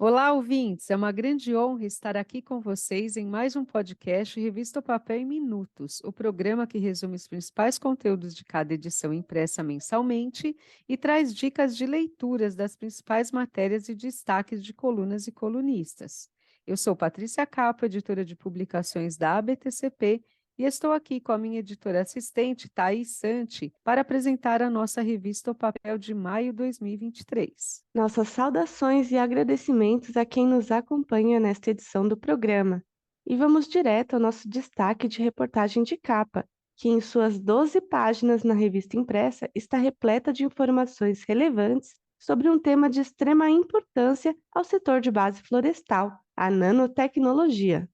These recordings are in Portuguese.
Olá, ouvintes! É uma grande honra estar aqui com vocês em mais um podcast Revista o Papel em Minutos, o programa que resume os principais conteúdos de cada edição impressa mensalmente e traz dicas de leituras das principais matérias e destaques de colunas e colunistas. Eu sou Patrícia Capo, editora de publicações da ABTCP, e estou aqui com a minha editora assistente, Thaís Santi, para apresentar a nossa revista O Papel de maio de 2023. Nossas saudações e agradecimentos a quem nos acompanha nesta edição do programa. E vamos direto ao nosso destaque de reportagem de capa, que em suas 12 páginas na revista impressa está repleta de informações relevantes sobre um tema de extrema importância ao setor de base florestal, a nanotecnologia.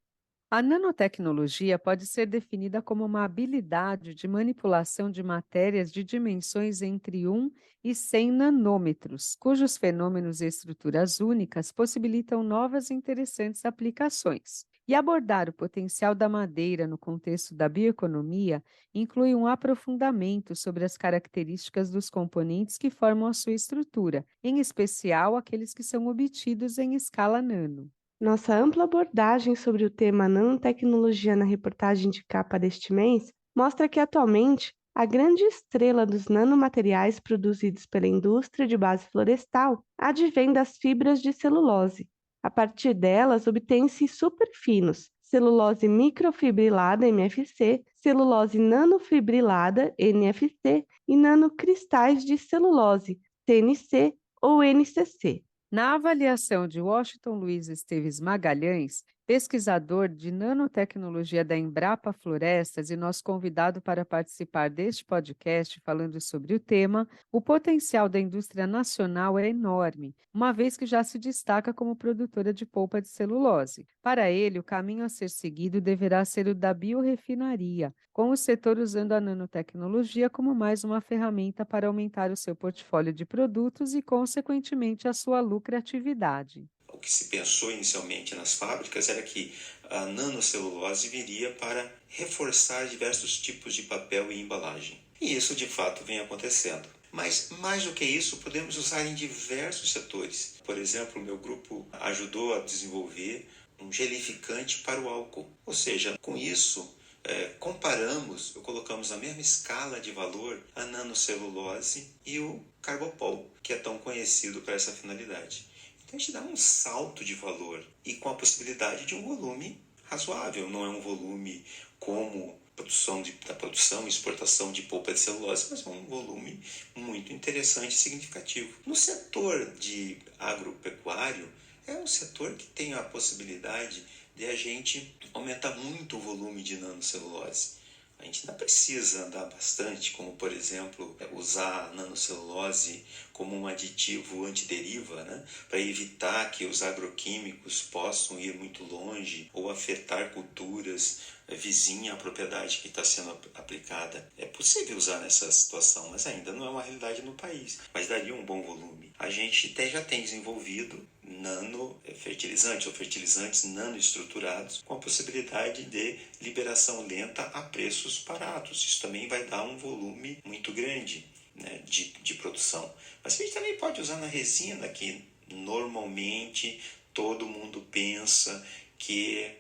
A nanotecnologia pode ser definida como uma habilidade de manipulação de matérias de dimensões entre 1 e 100 nanômetros, cujos fenômenos e estruturas únicas possibilitam novas e interessantes aplicações. E abordar o potencial da madeira no contexto da bioeconomia inclui um aprofundamento sobre as características dos componentes que formam a sua estrutura, em especial aqueles que são obtidos em escala nano. Nossa ampla abordagem sobre o tema nanotecnologia na reportagem de capa deste mês mostra que, atualmente, a grande estrela dos nanomateriais produzidos pela indústria de base florestal advém das fibras de celulose. A partir delas, obtêm-se superfinos, celulose microfibrilada MFC, celulose nanofibrilada NFC e nanocristais de celulose CNC ou NCC. Na avaliação de Washington Luiz Esteves Magalhães, pesquisador de nanotecnologia da Embrapa Florestas e nosso convidado para participar deste podcast falando sobre o tema, o potencial da indústria nacional é enorme, uma vez que já se destaca como produtora de polpa de celulose. Para ele, o caminho a ser seguido deverá ser o da biorefinaria, com o setor usando a nanotecnologia como mais uma ferramenta para aumentar o seu portfólio de produtos e, consequentemente, a sua lucratividade. O que se pensou inicialmente nas fábricas era que a nanocelulose viria para reforçar diversos tipos de papel e embalagem. E isso de fato vem acontecendo. Mas mais do que isso, podemos usar em diversos setores. Por exemplo, o meu grupo ajudou a desenvolver um gelificante para o álcool. Ou seja, com isso, colocamos na mesma escala de valor a nanocelulose e o carbopol, que é tão conhecido para essa finalidade. Então a gente dá um salto de valor e com a possibilidade de um volume razoável, não é um volume como da produção e exportação de polpa de celulose, mas é um volume muito interessante e significativo. No setor de agropecuário, é um setor que tem a possibilidade de a gente aumentar muito o volume de nanocelulose. A gente ainda precisa andar bastante, como por exemplo, usar a nanocelulose como um aditivo antideriva, né? Para evitar que os agroquímicos possam ir muito longe ou afetar culturas vizinha à propriedade que está sendo aplicada. É possível usar nessa situação, mas ainda não é uma realidade no país, mas daria um bom volume. A gente até já tem desenvolvido nanofertilizantes ou fertilizantes nanoestruturados com a possibilidade de liberação lenta a preços baratos. Isso também vai dar um volume muito grande, né, de produção. Mas a gente também pode usar na resina, que normalmente todo mundo pensa que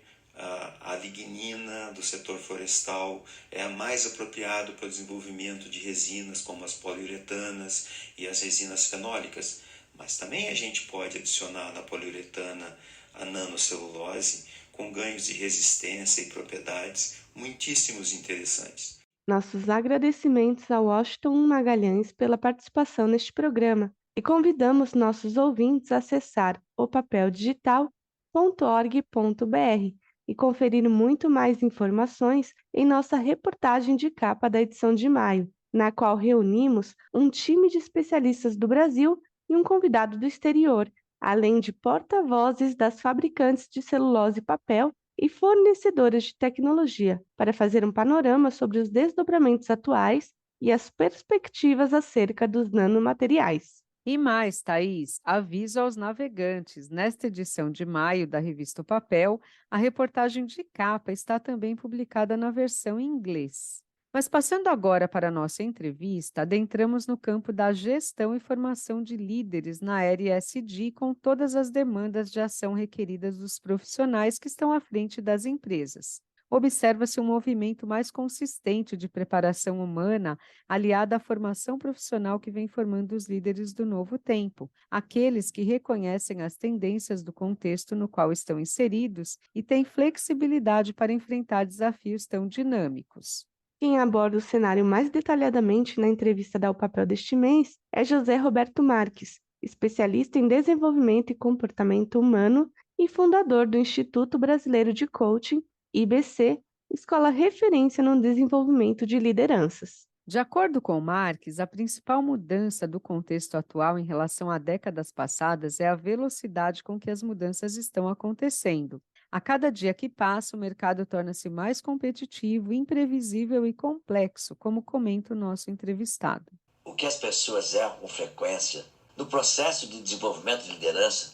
a lignina do setor florestal é a mais apropriada para o desenvolvimento de resinas como as poliuretanas e as resinas fenólicas. Mas também a gente pode adicionar na poliuretana a nanocelulose com ganhos de resistência e propriedades muitíssimos interessantes. Nossos agradecimentos ao Washington Magalhães pela participação neste programa e convidamos nossos ouvintes a acessar opapeldigital.org.br e conferir muito mais informações em nossa reportagem de capa da edição de maio, na qual reunimos um time de especialistas do Brasil e um convidado do exterior, além de porta-vozes das fabricantes de celulose e papel e fornecedoras de tecnologia, para fazer um panorama sobre os desdobramentos atuais e as perspectivas acerca dos nanomateriais. E mais, Thaís, aviso aos navegantes: nesta edição de maio da revista O Papel, a reportagem de capa está também publicada na versão em inglês. Mas passando agora para a nossa entrevista, adentramos no campo da gestão e formação de líderes na era ESG, com todas as demandas de ação requeridas dos profissionais que estão à frente das empresas. Observa-se um movimento mais consistente de preparação humana, aliada à formação profissional que vem formando os líderes do novo tempo, aqueles que reconhecem as tendências do contexto no qual estão inseridos e têm flexibilidade para enfrentar desafios tão dinâmicos. Quem aborda o cenário mais detalhadamente na entrevista da O Papel deste mês é José Roberto Marques, especialista em desenvolvimento e comportamento humano e fundador do Instituto Brasileiro de Coaching, IBC, escola referência no desenvolvimento de lideranças. De acordo com Marques, a principal mudança do contexto atual em relação a décadas passadas é a velocidade com que as mudanças estão acontecendo. A cada dia que passa, o mercado torna-se mais competitivo, imprevisível e complexo, como comenta o nosso entrevistado. O que as pessoas erram com frequência no processo de desenvolvimento de liderança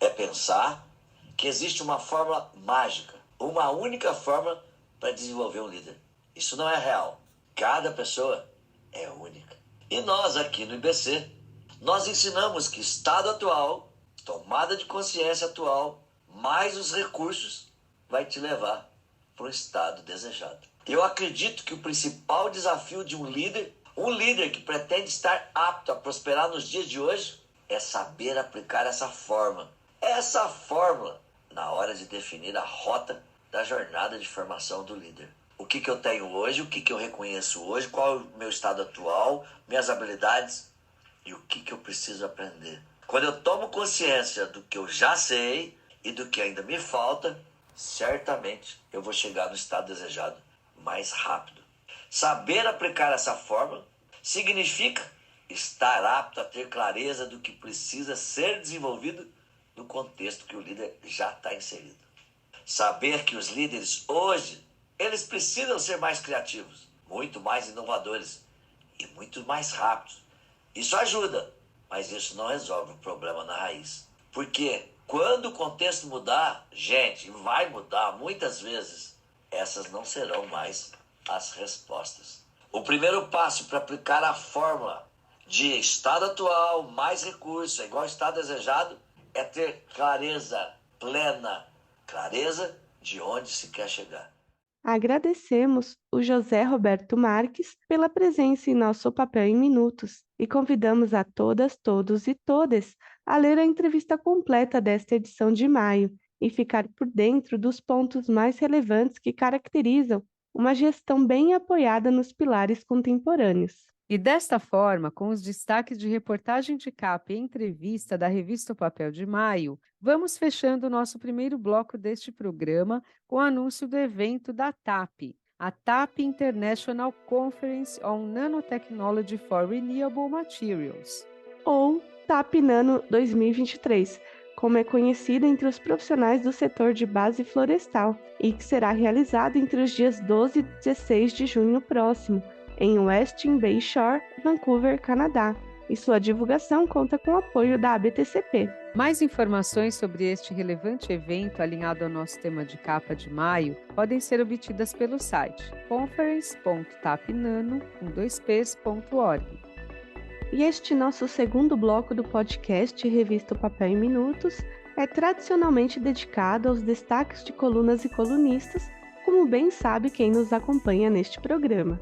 é pensar que existe uma fórmula mágica, uma única fórmula para desenvolver um líder. Isso não é real. Cada pessoa é única. E nós aqui no IBC, nós ensinamos que estado atual, tomada de consciência atual, mais os recursos vai te levar para o estado desejado. Eu acredito que o principal desafio de um líder que pretende estar apto a prosperar nos dias de hoje, é saber aplicar essa fórmula na hora de definir a rota da jornada de formação do líder. O que eu tenho hoje, o que eu reconheço hoje, qual é o meu estado atual, minhas habilidades e o que eu preciso aprender. Quando eu tomo consciência do que eu já sei e do que ainda me falta, certamente eu vou chegar no estado desejado mais rápido. Saber aplicar essa fórmula significa estar apto a ter clareza do que precisa ser desenvolvido no contexto que o líder já está inserido. Saber que os líderes hoje, eles precisam ser mais criativos, muito mais inovadores e muito mais rápidos. Isso ajuda, mas isso não resolve o problema na raiz. Porque quando o contexto mudar, gente, vai mudar muitas vezes, essas não serão mais as respostas. O primeiro passo para aplicar a fórmula de estado atual, mais recurso, é igual ao estado desejado, é ter clareza plena, clareza de onde se quer chegar. Agradecemos o José Roberto Marques pela presença em nosso Papel em Minutos e convidamos a todas, todos e todas a ler a entrevista completa desta edição de maio e ficar por dentro dos pontos mais relevantes que caracterizam uma gestão bem apoiada nos pilares contemporâneos. E desta forma, com os destaques de reportagem de capa e entrevista da revista O Papel de Maio, vamos fechando o nosso primeiro bloco deste programa com o anúncio do evento da TAP, a TAP International Conference on Nanotechnology for Renewable Materials, ou TAP Nano 2023, como é conhecida entre os profissionais do setor de base florestal, e que será realizado entre os dias 12 e 16 de junho próximo, em Westin Bay Shore, Vancouver, Canadá, e sua divulgação conta com o apoio da ABTCP. Mais informações sobre este relevante evento alinhado ao nosso tema de capa de maio podem ser obtidas pelo site conference.tapnano.org. E este nosso segundo bloco do podcast Revista O Papel em Minutos é tradicionalmente dedicado aos destaques de colunas e colunistas, como bem sabe quem nos acompanha neste programa.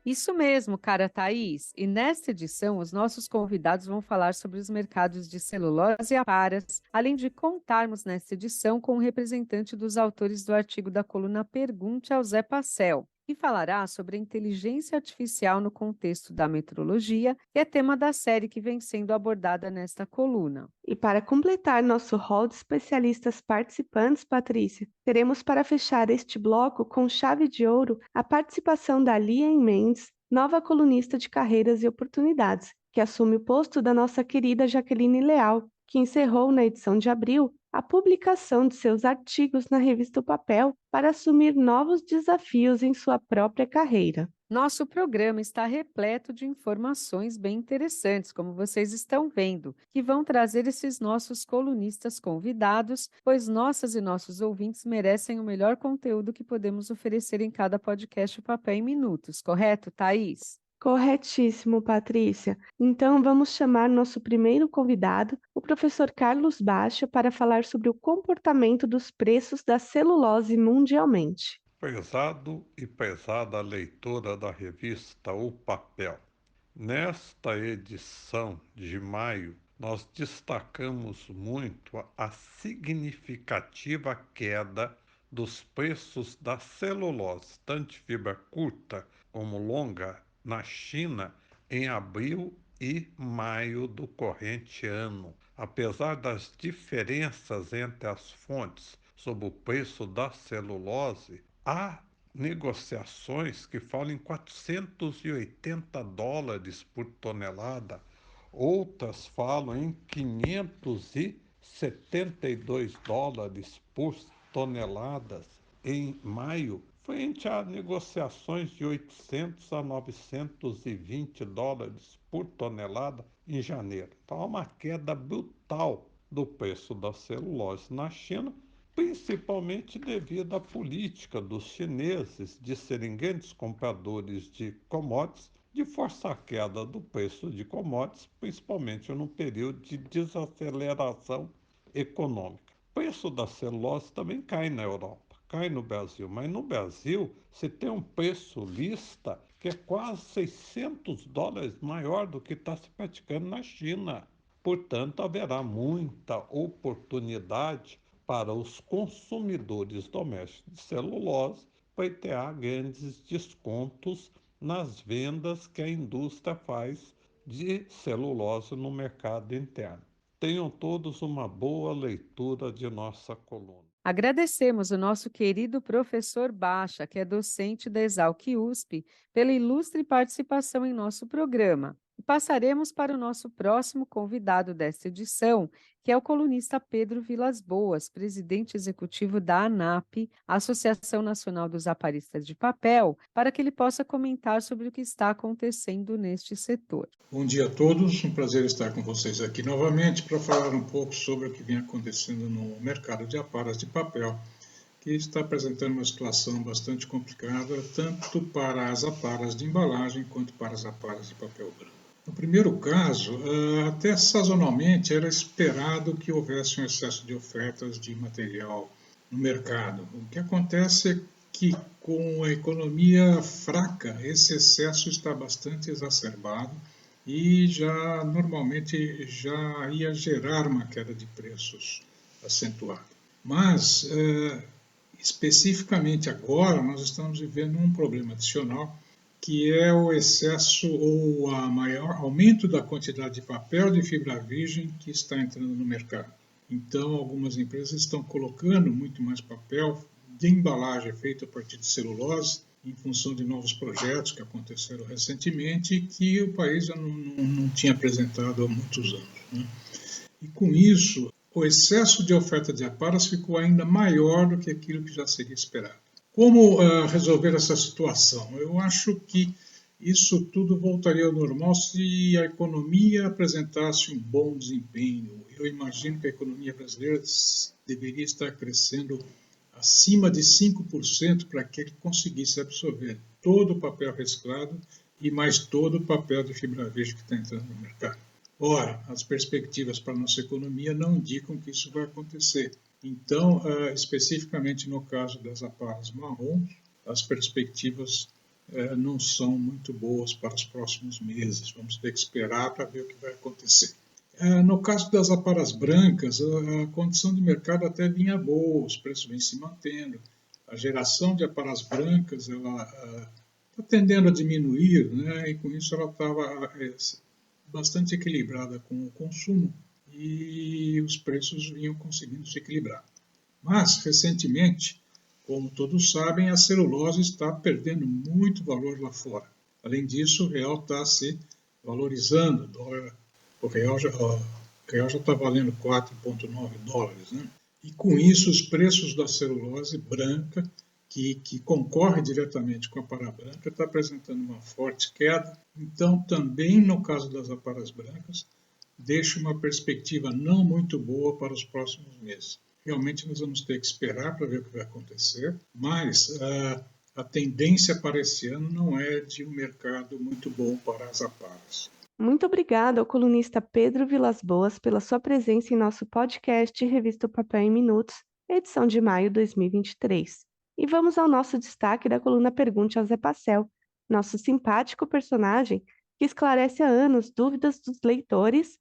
Isso mesmo, cara Thaís. E nesta edição, os nossos convidados vão falar sobre os mercados de celulose e aparas, além de contarmos nesta edição com o representante dos autores do artigo da coluna Pergunte ao Zé Passel, que falará sobre a inteligência artificial no contexto da metrologia, que é tema da série que vem sendo abordada nesta coluna. E para completar nosso hall de especialistas participantes, Patrícia, teremos para fechar este bloco com chave de ouro a participação da Lien Mendes, nova colunista de carreiras e oportunidades, que assume o posto da nossa querida Jaqueline Leal, que encerrou na edição de abril a publicação de seus artigos na revista O Papel para assumir novos desafios em sua própria carreira. Nosso programa está repleto de informações bem interessantes, como vocês estão vendo, que vão trazer esses nossos colunistas convidados, pois nossas e nossos ouvintes merecem o melhor conteúdo que podemos oferecer em cada podcast Papel em Minutos, correto, Thaís? Corretíssimo, Patrícia. Então, vamos chamar nosso primeiro convidado, o professor Carlos Baixa, para falar sobre o comportamento dos preços da celulose mundialmente. Prezado e prezada leitora da revista O Papel, nesta edição de maio, nós destacamos muito a significativa queda dos preços da celulose, tanto de fibra curta como longa, na China em abril e maio do corrente ano. Apesar das diferenças entre as fontes sobre o preço da celulose, há negociações que falam em $480 por tonelada, outras falam em $572 por tonelada em maio, frente a negociações de $800 a $920 por tonelada em janeiro. Então há uma queda brutal do preço da celulose na China, principalmente devido à política dos chineses de serem grandes compradores de commodities, de forçar a queda do preço de commodities, principalmente num período de desaceleração econômica. O preço da celulose também cai na Europa, cai no Brasil, mas no Brasil se tem um preço lista que é quase $600 maior do que está se praticando na China. Portanto, haverá muita oportunidade para os consumidores domésticos de celulose pleitear grandes descontos nas vendas que a indústria faz de celulose no mercado interno. Tenham todos uma boa leitura de nossa coluna. Agradecemos o nosso querido professor Baixa, que é docente da Exalc USP, pela ilustre participação em nosso programa. E passaremos para o nosso próximo convidado desta edição, que é o colunista Pedro Vilas Boas, presidente executivo da ANAP, Associação Nacional dos Aparistas de Papel, para que ele possa comentar sobre o que está acontecendo neste setor. Bom dia a todos, um prazer estar com vocês aqui novamente para falar um pouco sobre o que vem acontecendo no mercado de aparas de papel, que está apresentando uma situação bastante complicada, tanto para as aparas de embalagem quanto para as aparas de papel branco. No primeiro caso, até sazonalmente era esperado que houvesse um excesso de ofertas de material no mercado. O que acontece é que, com a economia fraca, esse excesso está bastante exacerbado e normalmente já ia gerar uma queda de preços acentuada. Mas, especificamente agora, nós estamos vivendo um problema adicional, que é o excesso ou o maior aumento da quantidade de papel de fibra virgem que está entrando no mercado. Então, algumas empresas estão colocando muito mais papel de embalagem feito a partir de celulose, em função de novos projetos que aconteceram recentemente e que o país já não tinha apresentado há muitos anos, né? E com isso, o excesso de oferta de aparas ficou ainda maior do que aquilo que já seria esperado. Como resolver essa situação? Eu acho que isso tudo voltaria ao normal se a economia apresentasse um bom desempenho. Eu imagino que a economia brasileira deveria estar crescendo acima de 5% para que ele conseguisse absorver todo o papel reciclado e mais todo o papel de fibra virgem que está entrando no mercado. Ora, as perspectivas para a nossa economia não indicam que isso vai acontecer. Então, especificamente no caso das aparas marrons, as perspectivas não são muito boas para os próximos meses. Vamos ter que esperar para ver o que vai acontecer. No caso das aparas brancas, a condição de mercado até vinha boa, os preços vêm se mantendo. A geração de aparas brancas está tendendo a diminuir, né? E com isso ela estava bastante equilibrada com o consumo e os preços vinham conseguindo se equilibrar. Mas, recentemente, como todos sabem, a celulose está perdendo muito valor lá fora. Além disso, o real está se valorizando. O real já está valendo $4,9, né? E com isso, os preços da celulose branca que concorre diretamente com a apara branca, está apresentando uma forte queda. Então, também no caso das aparas brancas, deixa uma perspectiva não muito boa para os próximos meses. Realmente nós vamos ter que esperar para ver o que vai acontecer, mas a tendência para esse ano não é de um mercado muito bom para as aparas. Muito obrigada ao colunista Pedro Vilas Boas pela sua presença em nosso podcast Revista o Papel em Minutos, edição de maio de 2023. E vamos ao nosso destaque da coluna Pergunte ao Zé Passel, nosso simpático personagem que esclarece há anos dúvidas dos leitores,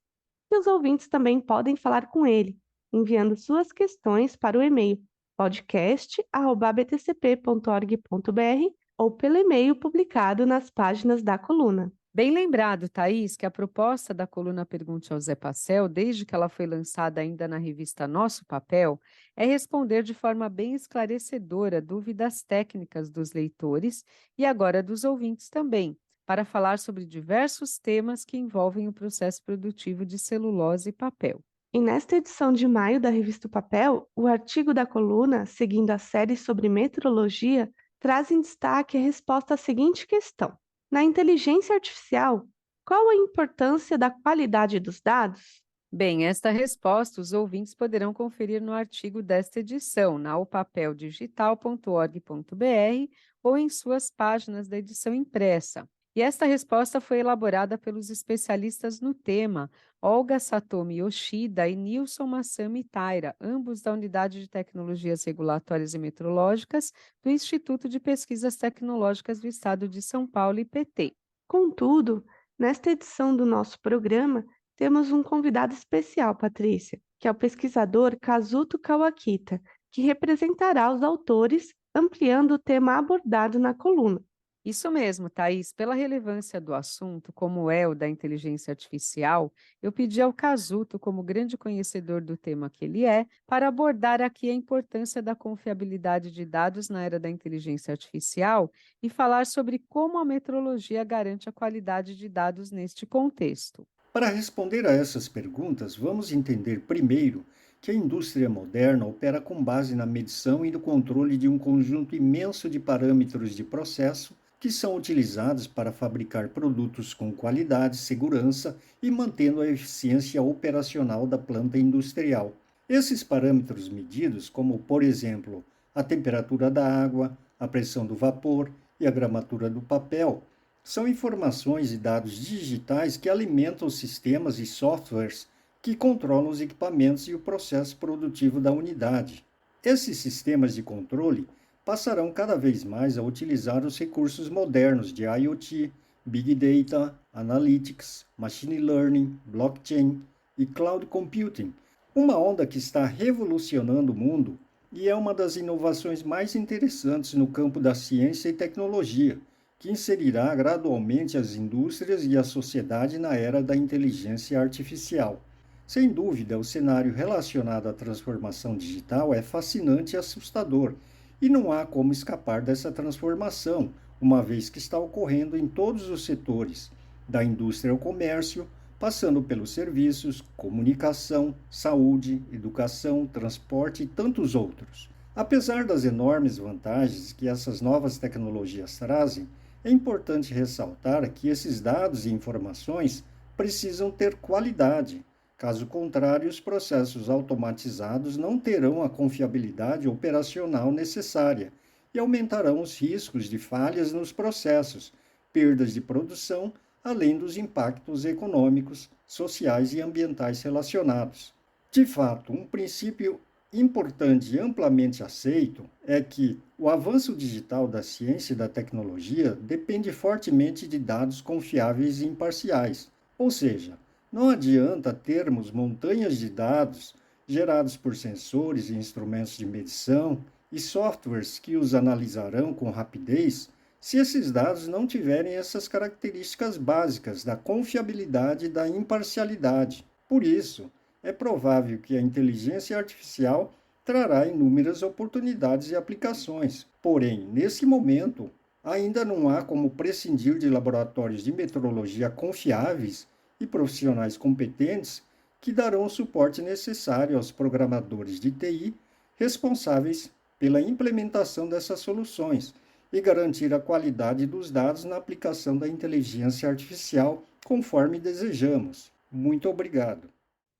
e os ouvintes também podem falar com ele, enviando suas questões para o e-mail podcast@btcp.org.br ou pelo e-mail publicado nas páginas da coluna. Bem lembrado, Thaís, que a proposta da coluna Pergunte ao Zé Passel, desde que ela foi lançada ainda na revista Nosso Papel, é responder de forma bem esclarecedora dúvidas técnicas dos leitores e agora dos ouvintes também, para falar sobre diversos temas que envolvem o processo produtivo de celulose e papel. E nesta edição de maio da Revista o Papel, o artigo da coluna, seguindo a série sobre metrologia, traz em destaque a resposta à seguinte questão: na inteligência artificial, qual a importância da qualidade dos dados? Bem, esta resposta os ouvintes poderão conferir no artigo desta edição, na opapeldigital.org.br ou em suas páginas da edição impressa. E esta resposta foi elaborada pelos especialistas no tema, Olga Satomi Yoshida e Nilson Massami Taira, ambos da Unidade de Tecnologias Regulatórias e Metrológicas do Instituto de Pesquisas Tecnológicas do Estado de São Paulo, IPT. Contudo, nesta edição do nosso programa, temos um convidado especial, Patrícia, que é o pesquisador Kazuto Kawakita, que representará os autores, ampliando o tema abordado na coluna. Isso mesmo, Thaís. Pela relevância do assunto, como é o da inteligência artificial, eu pedi ao Kazuto, como grande conhecedor do tema que ele é, para abordar aqui a importância da confiabilidade de dados na era da inteligência artificial e falar sobre como a metrologia garante a qualidade de dados neste contexto. Para responder a essas perguntas, vamos entender primeiro que a indústria moderna opera com base na medição e no controle de um conjunto imenso de parâmetros de processo que são utilizados para fabricar produtos com qualidade, segurança e mantendo a eficiência operacional da planta industrial. Esses parâmetros medidos, como por exemplo a temperatura da água, a pressão do vapor e a gramatura do papel, são informações e dados digitais que alimentam sistemas e softwares que controlam os equipamentos e o processo produtivo da unidade. Esses sistemas de controle passarão cada vez mais a utilizar os recursos modernos de IoT, Big Data, Analytics, Machine Learning, Blockchain e Cloud Computing, uma onda que está revolucionando o mundo e é uma das inovações mais interessantes no campo da ciência e tecnologia, que inserirá gradualmente as indústrias e a sociedade na era da inteligência artificial. Sem dúvida, o cenário relacionado à transformação digital é fascinante e assustador, e não há como escapar dessa transformação, uma vez que está ocorrendo em todos os setores, da indústria ao comércio, passando pelos serviços, comunicação, saúde, educação, transporte e tantos outros. Apesar das enormes vantagens que essas novas tecnologias trazem, é importante ressaltar que esses dados e informações precisam ter qualidade. Caso contrário, os processos automatizados não terão a confiabilidade operacional necessária e aumentarão os riscos de falhas nos processos, perdas de produção, além dos impactos econômicos, sociais e ambientais relacionados. De fato, um princípio importante e amplamente aceito é que o avanço digital da ciência e da tecnologia depende fortemente de dados confiáveis e imparciais, ou seja, não adianta termos montanhas de dados gerados por sensores e instrumentos de medição e softwares que os analisarão com rapidez se esses dados não tiverem essas características básicas da confiabilidade e da imparcialidade. Por isso, é provável que a inteligência artificial trará inúmeras oportunidades e aplicações. Porém, nesse momento, ainda não há como prescindir de laboratórios de metrologia confiáveis e profissionais competentes que darão o suporte necessário aos programadores de TI responsáveis pela implementação dessas soluções e garantir a qualidade dos dados na aplicação da inteligência artificial conforme desejamos. Muito obrigado.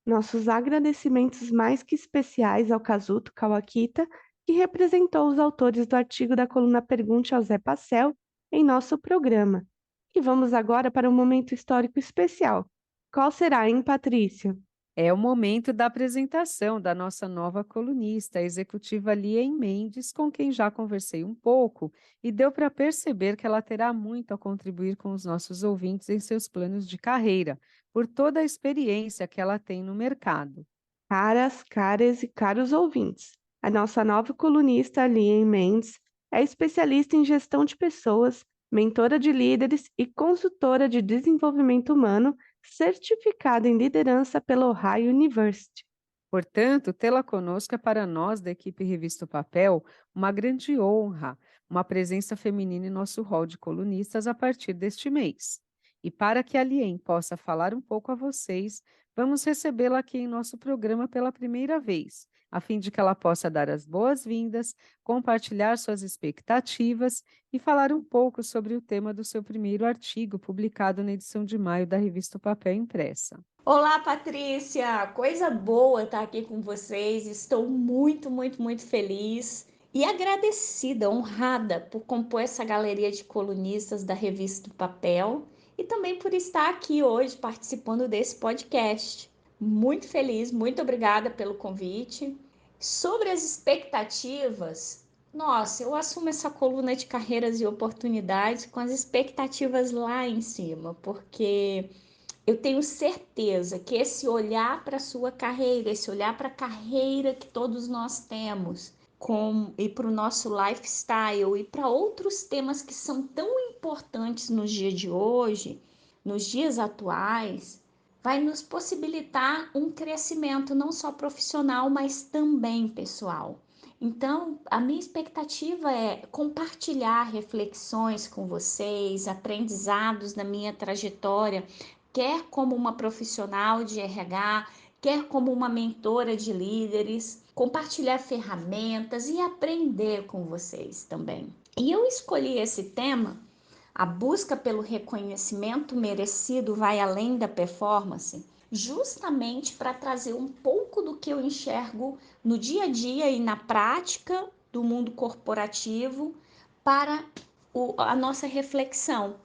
Nossos agradecimentos mais que especiais ao Kazuto Kawakita, que representou os autores do artigo da coluna Pergunte ao Zé Passel em nosso programa. E vamos agora para um momento histórico especial. Qual será, hein, Patrícia? É o momento da apresentação da nossa nova colunista, a executiva Lien Mendes, com quem já conversei um pouco e deu para perceber que ela terá muito a contribuir com os nossos ouvintes em seus planos de carreira, por toda a experiência que ela tem no mercado. Caras e caros ouvintes, a nossa nova colunista Lien Mendes é especialista em gestão de pessoas, mentora de líderes e consultora de desenvolvimento humano certificada em liderança pela Ohio University. Portanto, tê-la conosco é para nós da equipe Revista o Papel uma grande honra, uma presença feminina em nosso hall de colunistas a partir deste mês. E para que a Lien possa falar um pouco a vocês, vamos recebê-la aqui em nosso programa pela primeira vez, a fim de que ela possa dar as boas-vindas, compartilhar suas expectativas e falar um pouco sobre o tema do seu primeiro artigo publicado na edição de maio da Revista o Papel Impressa. Olá, Patrícia! Coisa boa estar aqui com vocês. Estou muito feliz e agradecida, honrada por compor essa galeria de colunistas da Revista do Papel e também por estar aqui hoje participando desse podcast. Muito feliz, muito obrigada pelo convite. Sobre as expectativas, nossa, eu assumo essa coluna de carreiras e oportunidades com as expectativas lá em cima, porque eu tenho certeza que esse olhar para a sua carreira, esse olhar para a carreira que todos nós temos, e para o nosso lifestyle e para outros temas que são tão importantes nos dias de hoje, nos dias atuais, vai nos possibilitar um crescimento não só profissional, mas também pessoal. Então, a minha expectativa é compartilhar reflexões com vocês, aprendizados da minha trajetória, quer como uma profissional de RH, quer como uma mentora de líderes, compartilhar ferramentas e aprender com vocês também. E eu escolhi esse tema, a busca pelo reconhecimento merecido vai além da performance, justamente para trazer um pouco do que eu enxergo no dia a dia e na prática do mundo corporativo para a nossa reflexão.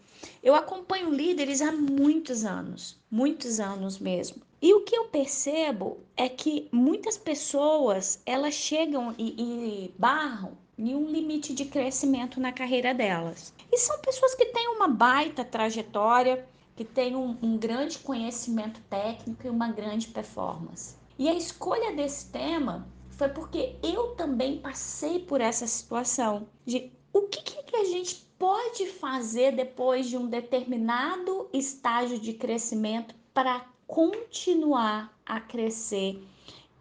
Eu acompanho líderes há muitos anos mesmo. E o que eu percebo é que muitas pessoas, elas chegam e barram em um limite de crescimento na carreira delas. E são pessoas que têm uma baita trajetória, que têm um grande conhecimento técnico e uma grande performance. E a escolha desse tema foi porque eu também passei por essa situação de o que a gente pode fazer depois de um determinado estágio de crescimento para continuar a crescer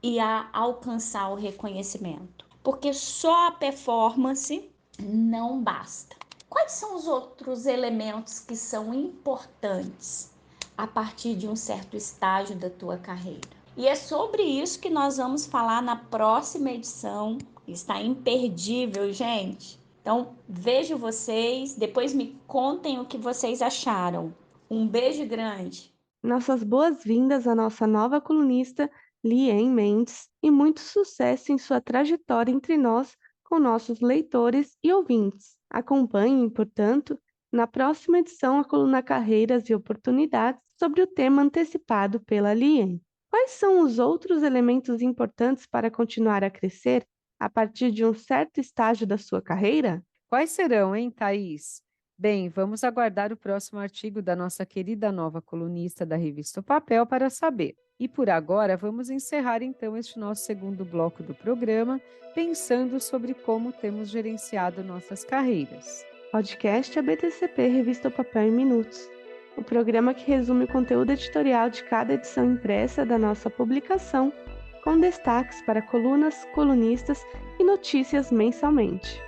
e a alcançar o reconhecimento. Porque só a performance não basta. Quais são os outros elementos que são importantes a partir de um certo estágio da tua carreira? E é sobre isso que nós vamos falar na próxima edição. Está imperdível, gente. Então, vejo vocês, depois me contem o que vocês acharam. Um beijo grande. Nossas boas-vindas à nossa nova colunista, Lien Mendes, e muito sucesso em sua trajetória entre nós, com nossos leitores e ouvintes. Acompanhem, portanto, na próxima edição a coluna Carreiras e Oportunidades sobre o tema antecipado pela Lien. Quais são os outros elementos importantes para continuar a crescer a partir de um certo estágio da sua carreira? Quais serão, hein, Thaís? Bem, vamos aguardar o próximo artigo da nossa querida nova colunista da Revista o Papel para saber. E por agora, vamos encerrar então este nosso segundo bloco do programa, pensando sobre como temos gerenciado nossas carreiras. Podcast ABTCP Revista o Papel em Minutos. O programa que resume o conteúdo editorial de cada edição impressa da nossa publicação, com destaques para colunas, colunistas e notícias mensalmente.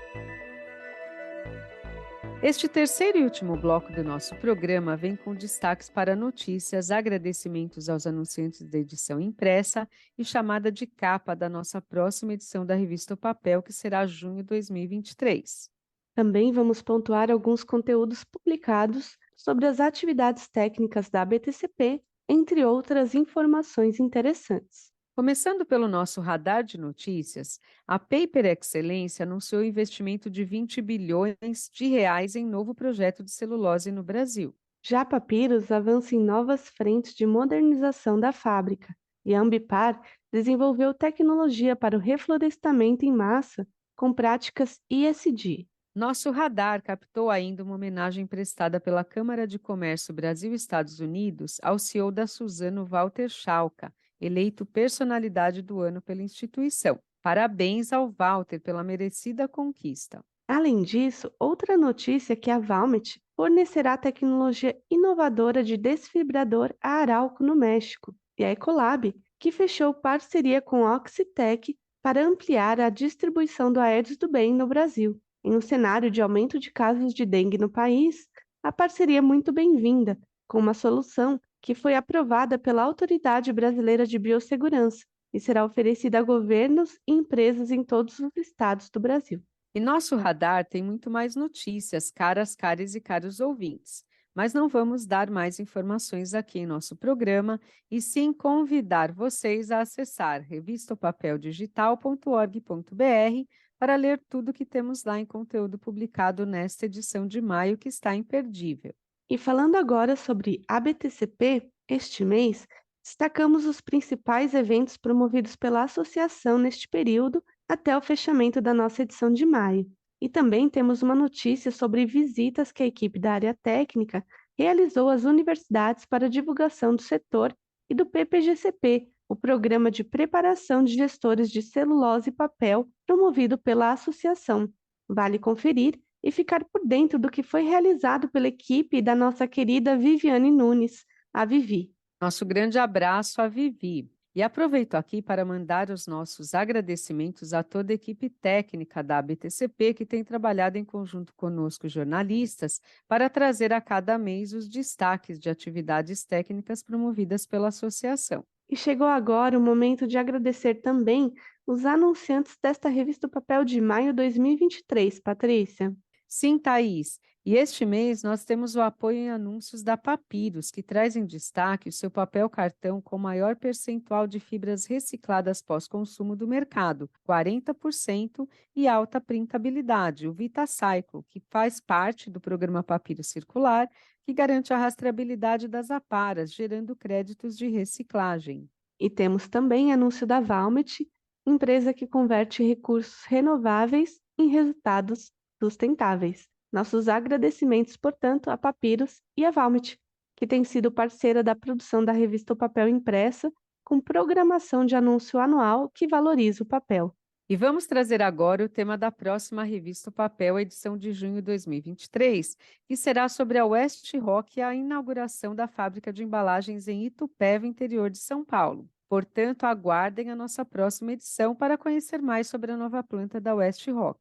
Este terceiro e último bloco do nosso programa vem com destaques para notícias, agradecimentos aos anunciantes da edição impressa e chamada de capa da nossa próxima edição da revista O Papel, que será junho de 2023. Também vamos pontuar alguns conteúdos publicados sobre as atividades técnicas da ABTCP, entre outras informações interessantes. Começando pelo nosso radar de notícias, a Paper Excelência anunciou investimento de 20 bilhões de reais em novo projeto de celulose no Brasil. Já a Papyrus avança em novas frentes de modernização da fábrica, e a Ambipar desenvolveu tecnologia para o reflorestamento em massa com práticas ESG. Nosso radar captou ainda uma homenagem prestada pela Câmara de Comércio Brasil-Estados Unidos ao CEO da Suzano, Walter Schalka, eleito Personalidade do Ano pela instituição. Parabéns ao Walter pela merecida conquista. Além disso, outra notícia é que a Valmet fornecerá tecnologia inovadora de desfibrador a Arauco, no México, e a Ecolab, que fechou parceria com a Oxitec para ampliar a distribuição do Aedes do Bem no Brasil. Em um cenário de aumento de casos de dengue no país, a parceria é muito bem-vinda, com uma solução que foi aprovada pela Autoridade Brasileira de Biossegurança e será oferecida a governos e empresas em todos os estados do Brasil. E nosso radar tem muito mais notícias, caras e caros ouvintes. Mas não vamos dar mais informações aqui em nosso programa, e sim convidar vocês a acessar revistapapeldigital.org.br para ler tudo que temos lá em conteúdo publicado nesta edição de maio, que está imperdível. E falando agora sobre ABTCP, este mês, destacamos os principais eventos promovidos pela associação neste período até o fechamento da nossa edição de maio. E também temos uma notícia sobre visitas que a equipe da área técnica realizou às universidades para divulgação do setor e do PPGCP, o Programa de Preparação de Gestores de Celulose e Papel, promovido pela associação. Vale conferir e ficar por dentro do que foi realizado pela equipe da nossa querida Viviane Nunes, a Vivi. Nosso grande abraço à Vivi. E aproveito aqui para mandar os nossos agradecimentos a toda a equipe técnica da ABTCP, que tem trabalhado em conjunto conosco, jornalistas, para trazer a cada mês os destaques de atividades técnicas promovidas pela associação. E chegou agora o momento de agradecer também os anunciantes desta revista Papel de maio 2023, Patrícia. Sim, Thaís. E este mês nós temos o apoio em anúncios da Papyrus, que traz em destaque o seu papel cartão com maior percentual de fibras recicladas pós-consumo do mercado, 40%, e alta printabilidade, o VitaCycle, que faz parte do programa Papyrus Circular, que garante a rastreabilidade das aparas, gerando créditos de reciclagem. E temos também anúncio da Valmet, empresa que converte recursos renováveis em resultados sustentáveis. Nossos agradecimentos, portanto, a Papyrus e a Valmet, que tem sido parceira da produção da revista O Papel impressa, com programação de anúncio anual que valoriza o papel. E vamos trazer agora o tema da próxima revista O Papel, edição de junho de 2023, que será sobre a West Rock e a inauguração da fábrica de embalagens em Itupeva, interior de São Paulo. Portanto, aguardem a nossa próxima edição para conhecer mais sobre a nova planta da West Rock.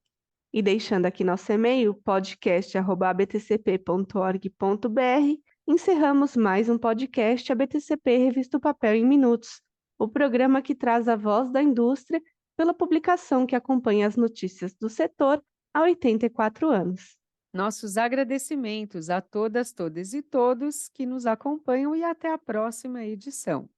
E deixando aqui nosso e-mail, podcast@abtcp.org.br, encerramos mais um podcast ABTCP Revista O Papel em Minutos, o programa que traz a voz da indústria pela publicação que acompanha as notícias do setor há 84 anos. Nossos agradecimentos a todas, todos e todos que nos acompanham, e até a próxima edição.